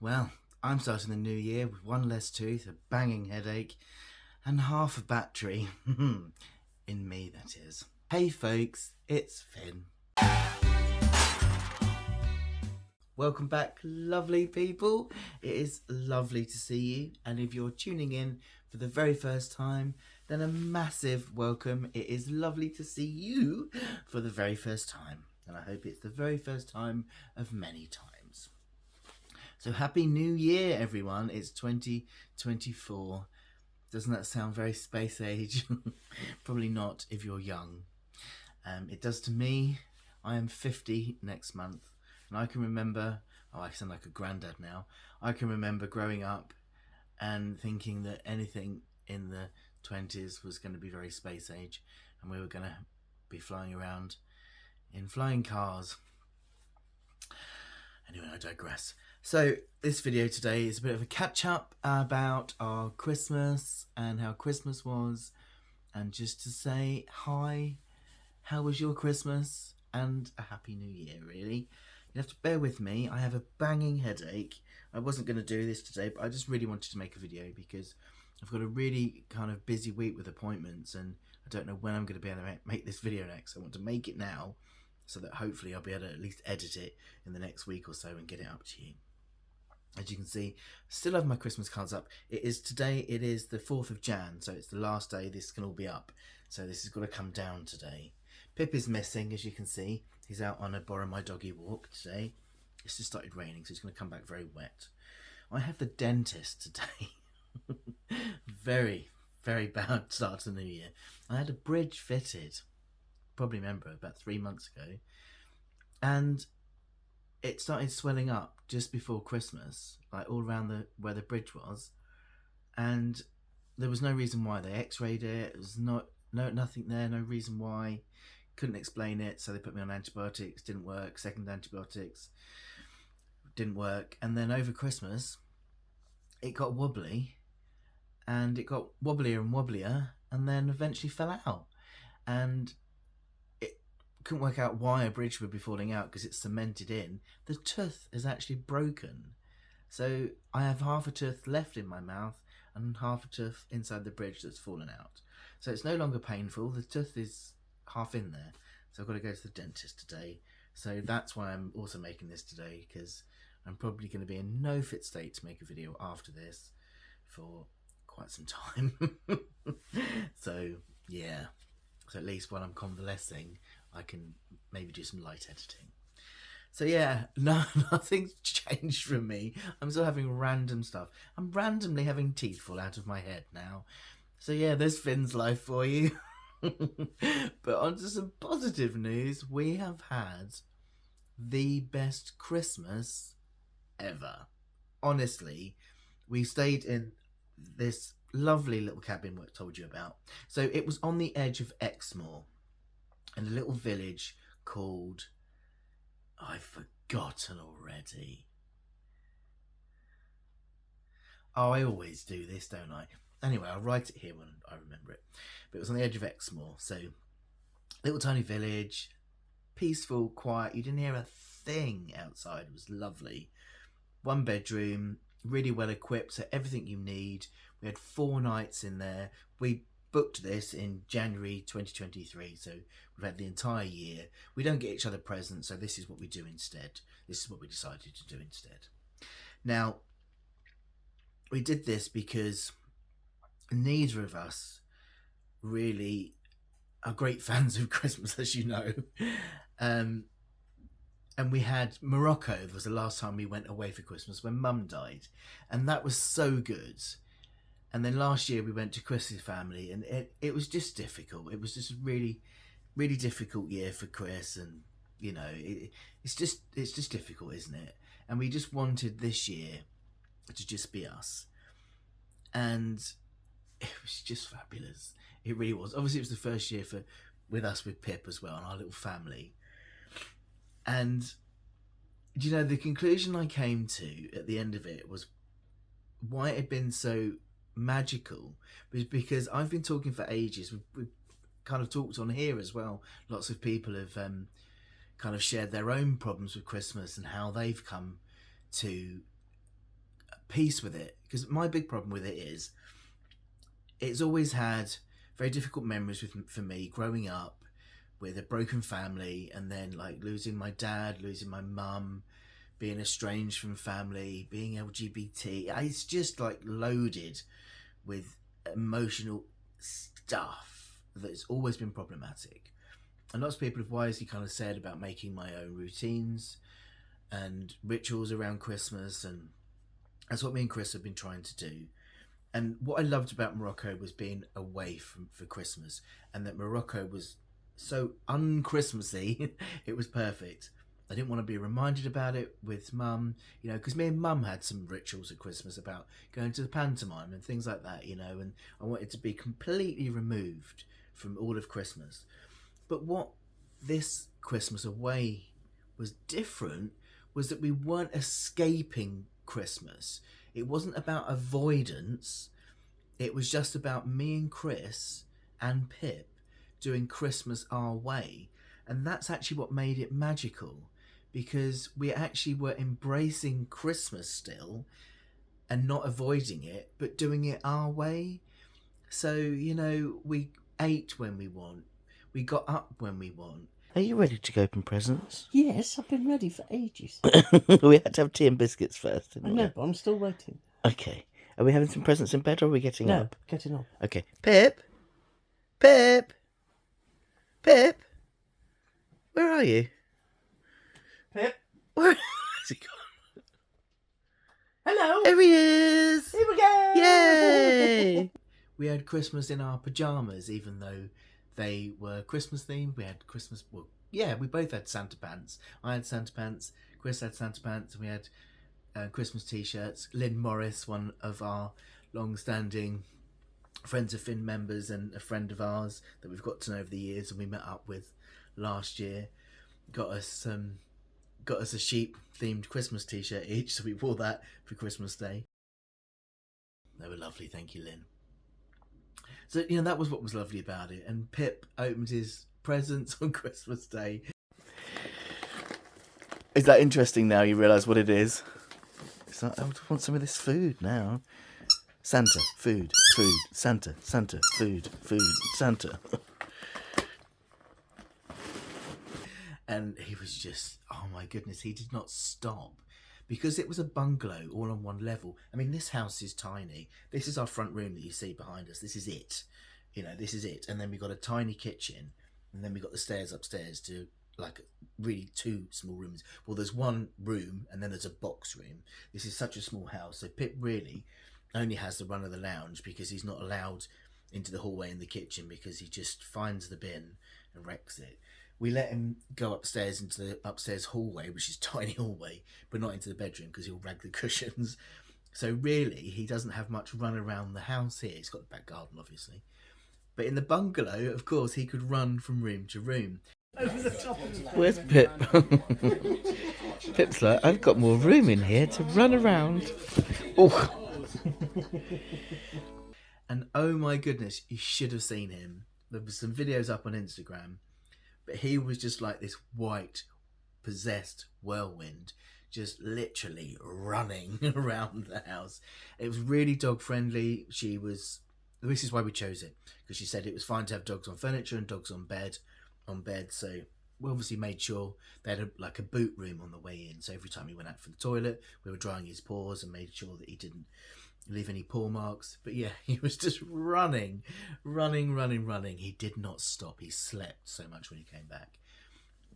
Well, I'm starting the new year with one less tooth, a banging headache, and half a battery. In me, that is. Hey folks, it's Finn. Welcome back, lovely people. It is lovely to see you, and if you're tuning in for the very first time, then a massive welcome. It is lovely to see you for the very first time, and I hope it's the very first time of many times. So happy new year, everyone. It's 2024. Doesn't that sound very space age? Probably not if you're young. It does to me. I am 50 next month, and I can remember, I sound like a granddad now. I can remember growing up and thinking that anything in the 20s was going to be very space age, and we were going to be flying around in flying cars. Anyway, I digress. So this video today is a bit of a catch up about our Christmas and how Christmas was, and just to say hi, how was your Christmas, and a happy new year. Really, you have to bear with me. I have a banging headache. I wasn't going to do this today, but I just really wanted to make a video because I've got a really kind of busy week with appointments, and I don't know when I'm going to be able to make this video next. I want to make it now so that hopefully I'll be able to at least edit it in the next week or so and get it up to you. As you can see, still have my Christmas cards up. It is today, it is the 4th of Jan, so it's the last day this can all be up. So this has got to come down today. Pip is missing, as you can see. He's out on a borrow my doggy walk today. It's just started raining, so he's going to come back very wet. I have the dentist today. Very, very bad start to the new year. I had a bridge fitted, probably remember, about 3 months ago. And it started swelling up just before Christmas, like all around where the bridge was, and there was no reason why. They x-rayed it. It was nothing there, no reason why. Couldn't explain it, so they put me on antibiotics. Didn't work. Second antibiotics didn't work, and then over Christmas it got wobbly, and it got wobblier and wobblier, and then eventually fell out. And couldn't work out why a bridge would be falling out because it's cemented in. The tooth is actually broken, so I have half a tooth left in my mouth and half a tooth inside the bridge that's fallen out. So it's no longer painful. The tooth is half in there, so I've got to go to the dentist today. So that's why I'm also making this today, because I'm probably going to be in no fit state to make a video after this for quite some time. So yeah, so at least while I'm convalescing I can maybe do some light editing. So yeah, nothing's changed from me. I'm still having random stuff. I'm randomly having teeth fall out of my head now. So yeah, there's Finn's life for you. But on to some positive news. We have had the best Christmas ever. Honestly, we stayed in this lovely little cabin I told you about. So it was on the edge of Exmoor, in a little village called, I've forgotten already. Oh, I always do this, don't I? Anyway, I'll write it here when I remember it. But it was on the edge of Exmoor, so little tiny village, peaceful, quiet. You didn't hear a thing outside. It was lovely. 1 bedroom, really well equipped, so everything you need. We had 4 nights in there. We booked this in January 2023, so we've had the entire year. We don't get each other presents, so this is what we do instead. This is what we decided to do instead. Now, we did this because neither of us really are great fans of Christmas, as you know. And we had Morocco was the last time we went away for Christmas when Mum died, and that was so good. And then last year we went to Chris's family, and it was just difficult. It was just a really, really difficult year for Chris, and you know, it's just difficult, isn't it? And we just wanted this year to just be us, and it was just fabulous. It really was. Obviously, it was the first year with us with Pip as well, and our little family. And you know, the conclusion I came to at the end of it was why it had been so magical was because I've been talking for ages. We've kind of talked on here as well. Lots of people have kind of shared their own problems with Christmas and how they've come to peace with it, because my big problem with it is it's always had very difficult memories for me growing up with a broken family, and then like losing my dad, losing my mum, being estranged from family, being LGBT. It's just like loaded with emotional stuff that's always been problematic. And lots of people have wisely kind of said about making my own routines and rituals around Christmas, and that's what me and Chris have been trying to do. And what I loved about Morocco was being away for Christmas, and that Morocco was so un-Christmassy. It was perfect. I didn't want to be reminded about it with Mum, because me and Mum had some rituals at Christmas about going to the pantomime and things like that, and I wanted to be completely removed from all of Christmas. But what this Christmas away was different was that we weren't escaping Christmas. It wasn't about avoidance. It was just about me and Chris and Pip doing Christmas our way. And that's actually what made it magical, because we actually were embracing Christmas still and not avoiding it, but doing it our way. So, we ate when we want. We got up when we want. Are you ready to go open presents? Yes, I've been ready for ages. We had to have tea and biscuits first, I didn't know, we? but I'm still waiting. Okay. Are we having some presents in bed, or are we getting No, up? getting up. Okay. Pip? Pip? Pip? Where are you? Pip? Where has he gone? Hello! There he is! Here we go! Yay! We had Christmas in our pyjamas, even though they were Christmas themed. We had Christmas... Well, yeah, we both had Santa pants. I had Santa pants. Chris had Santa pants. And we had Christmas T-shirts. Lynn Morris, one of our long-standing Friends of Finn members and a friend of ours that we've got to know over the years and we met up with last year, got us a sheep-themed Christmas T-shirt each, so we wore that for Christmas Day. They were lovely, thank you, Lynn. So, that was what was lovely about it. And Pip opened his presents on Christmas Day. Is that interesting now you realise what it is? It's like, I want some of this food now. Santa, food, food, Santa, Santa, food, food, Santa. And he was just, oh my goodness, he did not stop. Because it was a bungalow all on one level. I mean, this house is tiny. This is our front room that you see behind us. This is it. This is it. And then we got a tiny kitchen. And then we got the stairs upstairs to like really two small rooms. Well, there's one room and then there's a box room. This is such a small house. So Pip really only has the run of the lounge because he's not allowed into the hallway and the kitchen because he just finds the bin and wrecks it. We let him go upstairs into the upstairs hallway, which is a tiny hallway, but not into the bedroom because he'll rag the cushions. So really, he doesn't have much run around the house here. He's got the back garden, obviously. But in the bungalow, of course, he could run from room to room. Over the top of that. Where's Pip? Pip's like, I've got more room in here to run around. Oh. And oh my goodness, you should have seen him. There was some videos up on Instagram, but he was just like this white, possessed whirlwind, just literally running around the house. It was really dog friendly. This is why we chose it, because she said it was fine to have dogs on furniture and dogs on bed. So we obviously made sure they had a boot room on the way in. So every time he went out for the toilet, we were drying his paws and made sure that he didn't leave any paw marks. But yeah, he was just running. He did not stop. He slept so much when he came back.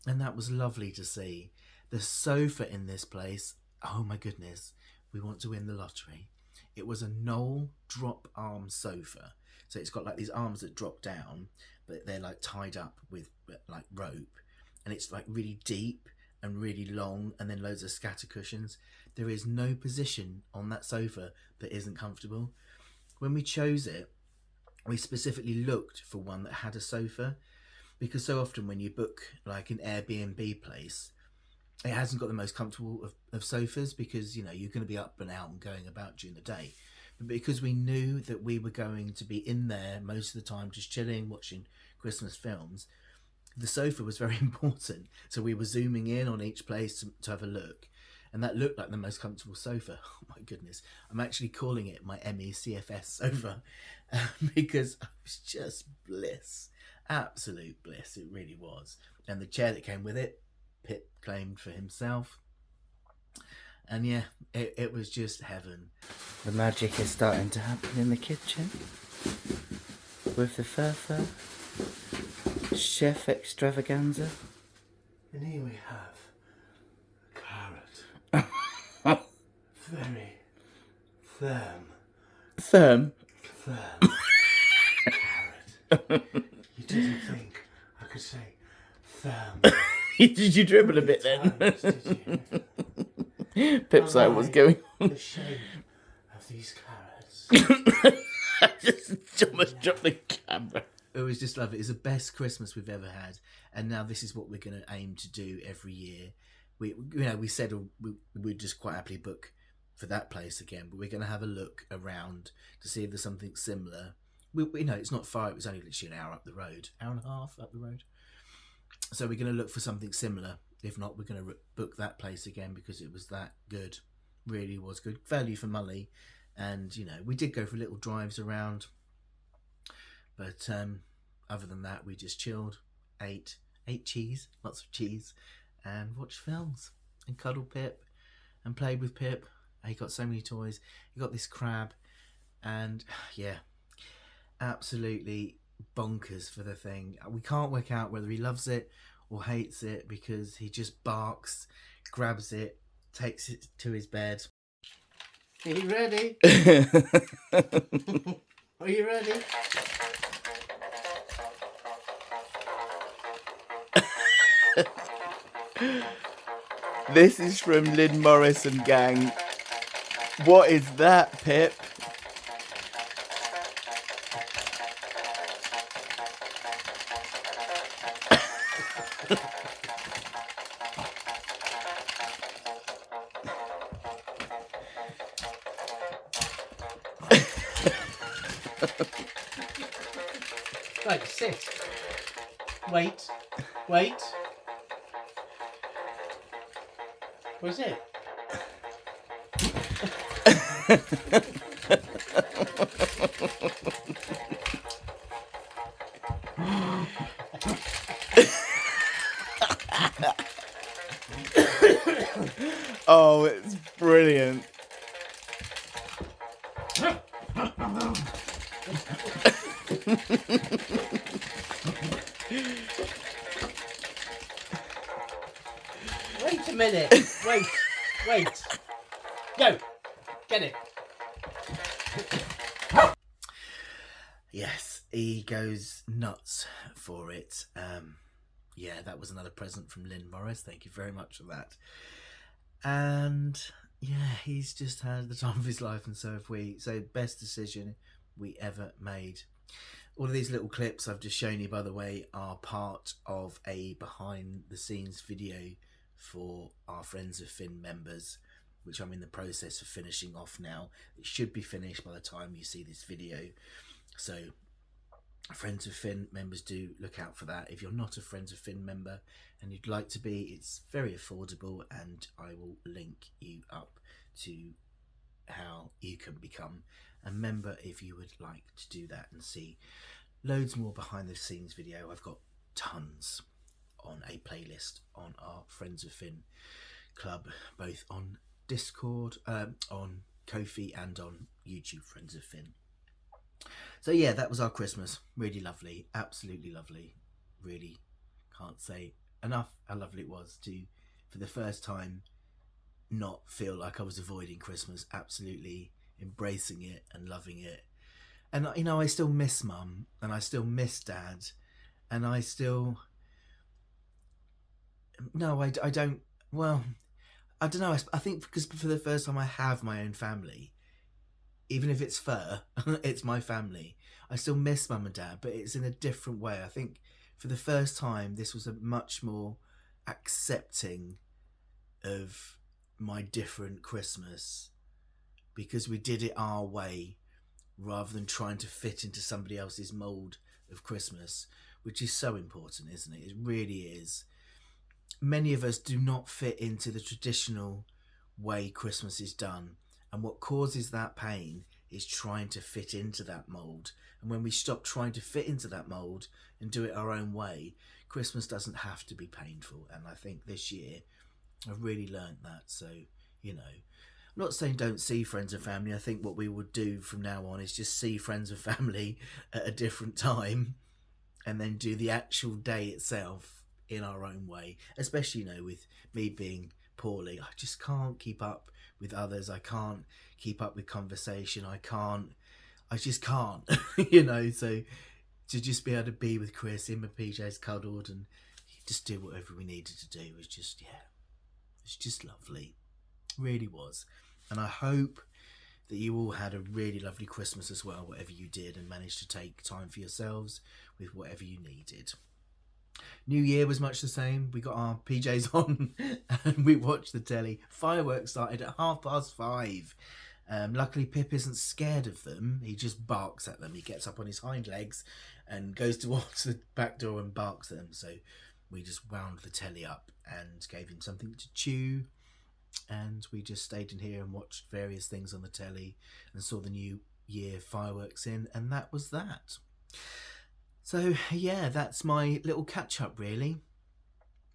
And that was lovely to see. The sofa in this place, oh my goodness, we want to win the lottery. It was a Knoll drop arm sofa. So it's got like these arms that drop down, but they're like tied up with like rope. And it's like really deep and really long, and then loads of scatter cushions. There is no position on that sofa that isn't comfortable. When we chose it, we specifically looked for one that had a sofa, because so often when you book like an Airbnb place, it hasn't got the most comfortable of sofas, because you're going to be up and out and going about during the day. But because we knew that we were going to be in there most of the time just chilling, watching Christmas films, the sofa was very important. So we were zooming in on each place to have a look. and that looked like the most comfortable sofa. Oh my goodness. I'm actually calling it my MECFS sofa because it was just bliss. Absolute bliss. It really was. And the chair that came with it, Pip claimed for himself. And yeah, it was just heaven. The magic is starting to happen in the kitchen with the furfur chef extravaganza. And here we have a carrot. Very firm. Firm. Carrot. You didn't think I could say firm. Did you dribble a bit then? Times, did you? Pip's like, what's going on? The shape of these carrots. I just almost dropped the camera. It was just lovely. It's the best Christmas we've ever had, and now this is what we're going to aim to do every year. We said we'd just quite happily book for that place again, but we're going to have a look around to see if there's something similar. We know it's not far. It was only literally an hour up the road, hour and a half up the road. So we're going to look for something similar. If not, we're going to book that place again because it was that good. Really was good value for money, and we did go for little drives around. But other than that, we just chilled, ate cheese, lots of cheese, and watched films and cuddled Pip and played with Pip. He got so many toys. He got this crab, and yeah, absolutely bonkers for the thing. We can't work out whether he loves it or hates it because he just barks, grabs it, takes it to his bed. Are you ready? Are you ready? This is from Lynn Morris and gang. What is that, Pip? Right, sit. Wait. What's it? Oh, it's brilliant. Wait a minute. Wait. Go. Get it. Yes, he goes nuts for it. Yeah, that was another present from Lynn Morris. Thank you very much for that. And yeah, he's just had the time of his life, and so have we. So best decision we ever made. All of these little clips I've just shown you, by the way, are part of a behind the scenes video for our Friends of Finn members, which I'm in the process of finishing off now. It should be finished by the time you see this video. So Friends of Finn members, do look out for that. If you're not a Friends of Finn member and you'd like to be, it's very affordable, and I will link you up to how you can become a member if you would like to do that and see loads more behind the scenes video. I've got tons on a playlist on our Friends of Finn club, both on Discord, on Ko-fi, and on YouTube, Friends of Finn. So yeah, that was our Christmas. Really lovely, absolutely lovely. Really can't say enough how lovely it was to, for the first time, not feel like I was avoiding Christmas. Absolutely embracing it and loving it. And I still miss Mum, and I still miss Dad, and I still I don't. Well, I don't know. I think because for the first time I have my own family, even if it's fur, it's my family. I still miss Mum and Dad, but it's in a different way. I think for the first time, this was a much more accepting of my different Christmas, because we did it our way rather than trying to fit into somebody else's mould of Christmas, which is so important, isn't it? It really is. Many of us do not fit into the traditional way Christmas is done. And what causes that pain is trying to fit into that mould. And when we stop trying to fit into that mould and do it our own way, Christmas doesn't have to be painful. And I think this year I've really learned that. So, I'm not saying don't see friends and family. I think what we would do from now on is just see friends and family at a different time and then do the actual day itself in our own way. Especially, with me being poorly, I just can't keep up with others. I can't keep up with conversation. I just can't, so to just be able to be with Chris in my PJs cuddled and just do whatever we needed to do was just, it's just lovely. Really was. And I hope that you all had a really lovely Christmas as well, whatever you did, and managed to take time for yourselves with whatever you needed. New Year was much the same. We got our PJs on and we watched the telly. Fireworks started at 5:30. Luckily Pip isn't scared of them. He just barks at them. He gets up on his hind legs and goes towards the back door and barks at them. So we just wound the telly up and gave him something to chew. And we just stayed in here and watched various things on the telly and saw the New Year fireworks in. And that was that. So, that's my little catch-up, really.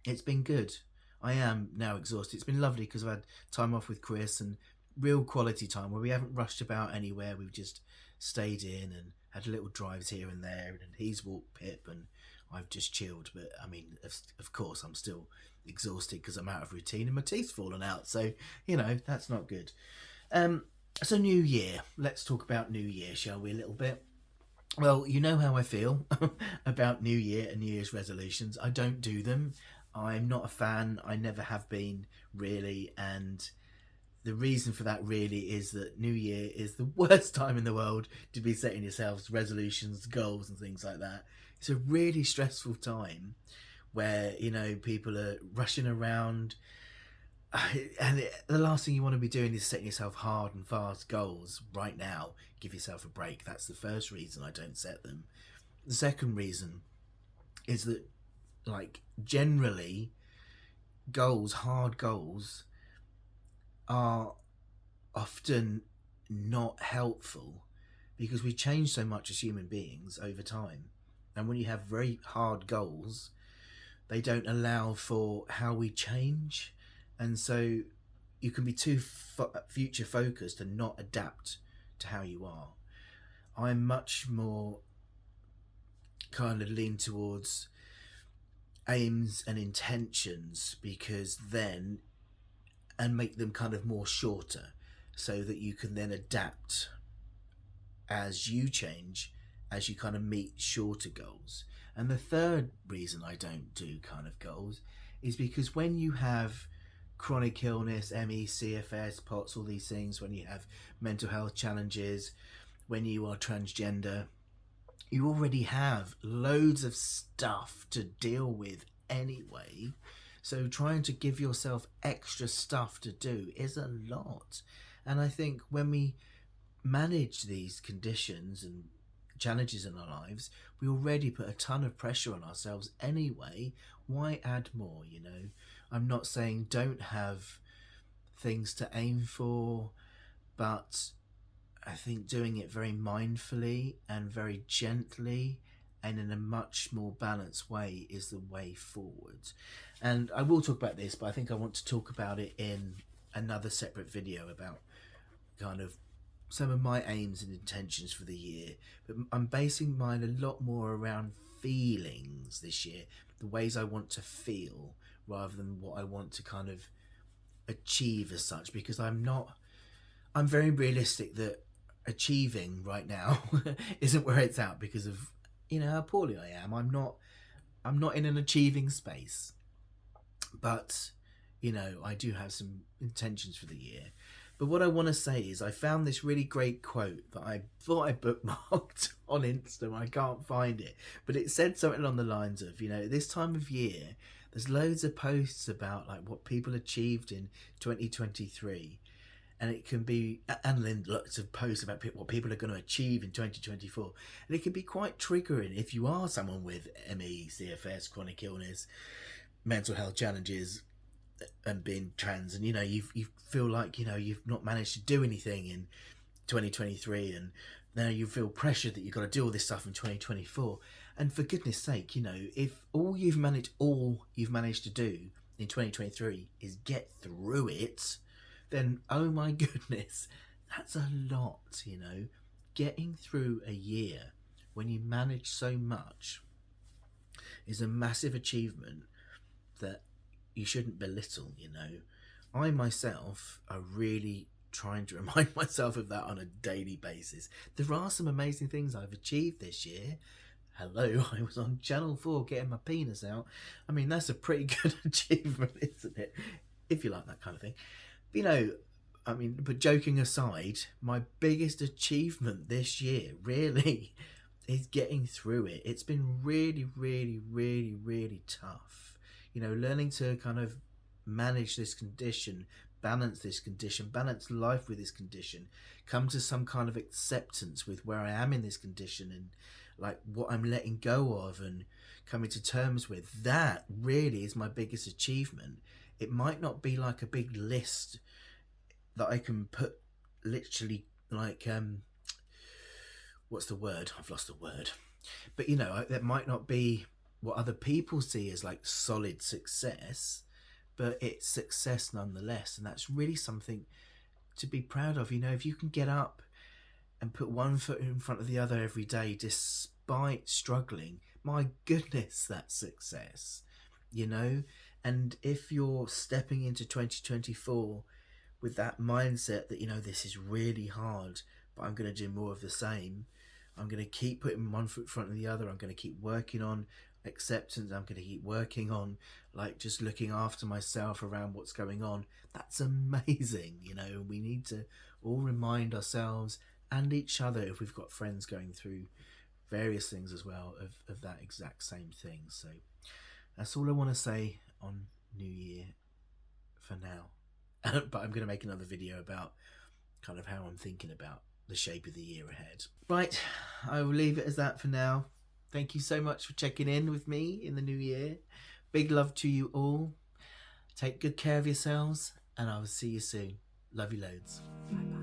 It's been good. I am now exhausted. It's been lovely because I've had time off with Chris and real quality time where we haven't rushed about anywhere. We've just stayed in and had little drives here and there. And he's walked Pip and I've just chilled. But, I mean, of course, I'm still exhausted because I'm out of routine and my teeth's fallen out. So, that's not good. So, New Year. Let's talk about New Year, shall we, a little bit? Well, you know how I feel about New Year and New Year's resolutions. I don't do them. I'm not a fan. I never have been, really. And the reason for that really is that New Year is the worst time in the world to be setting yourselves resolutions, goals and things like that. It's a really stressful time where, people are rushing around. And the last thing you want to be doing is setting yourself hard and fast goals right now. Give yourself a break. That's the first reason I don't set them. The second reason is that, generally, hard goals, are often not helpful because we change so much as human beings over time. And when you have very hard goals, they don't allow for how we change. And so you can be too future focused and not adapt to how you are. I'm much more kind of lean towards aims and intentions and make them kind of more shorter so that you can then adapt as you change, as you kind of meet shorter goals. And the third reason I don't do kind of goals is because when you have chronic illness, ME, CFS, POTS, all these things, when you have mental health challenges, when you are transgender, you already have loads of stuff to deal with anyway. So trying to give yourself extra stuff to do is a lot. And I think when we manage these conditions and challenges in our lives, we already put a ton of pressure on ourselves anyway. Why add more, I'm not saying don't have things to aim for, but I think doing it very mindfully and very gently and in a much more balanced way is the way forward. And I will talk about this, but I think I want to talk about it in another separate video about kind of some of my aims and intentions for the year. But I'm basing mine a lot more around feelings this year, the ways I want to feel, rather than what I want to kind of achieve as such, because I'm very realistic that achieving right now isn't where it's at because of how poorly I am. I'm not in an achieving space, but I do have some intentions for the year. But what I want to say is I found this really great quote that I thought I bookmarked on Insta. I can't find it, but it said something along the lines of, this time of year, there's loads of posts about what people achieved in 2023. And it can be, and then lots of posts about what people are going to achieve in 2024. And it can be quite triggering if you are someone with ME, CFS, chronic illness, mental health challenges, and being trans, and you feel like you've not managed to do anything in 2023, and now you feel pressured that you've got to do all this stuff in 2024. And for goodness sake, if all you've managed to do in 2023 is get through it, then oh my goodness, that's a lot. Getting through a year when you manage so much is a massive achievement that you shouldn't belittle. I myself are really trying to remind myself of that on a daily basis. There are some amazing things I've achieved this year. Hello, I was on Channel 4 getting my penis out. I mean, that's a pretty good achievement, isn't it? If you like that kind of thing. But joking aside, my biggest achievement this year really is getting through it. It's been really, really, really, really tough. Learning to kind of manage this condition, balance this condition, balance life with this condition, come to some kind of acceptance with where I am in this condition and like what I'm letting go of and coming to terms with. That really is my biggest achievement. It might not be like a big list that I can put literally like what's the word? I've lost the word. But that might not be what other people see as like solid success, but it's success nonetheless. And that's really something to be proud of. If you can get up and put one foot in front of the other every day despite struggling, my goodness, that's success. And if you're stepping into 2024 with that mindset that this is really hard, but I'm going to do more of the same, I'm going to keep putting one foot in front of the other, I'm going to keep working on acceptance, I'm going to keep working on like just looking after myself around what's going on. That's amazing. We need to all remind ourselves and each other, if we've got friends going through various things as well, of that exact same thing. So that's all I want to say on New Year for now. But I'm going to make another video about kind of how I'm thinking about the shape of the year ahead. Right, I will leave it as that for now. Thank you so much for checking in with me in the new year. Big love to you all. Take good care of yourselves, and I will see you soon. Love you loads. Bye bye.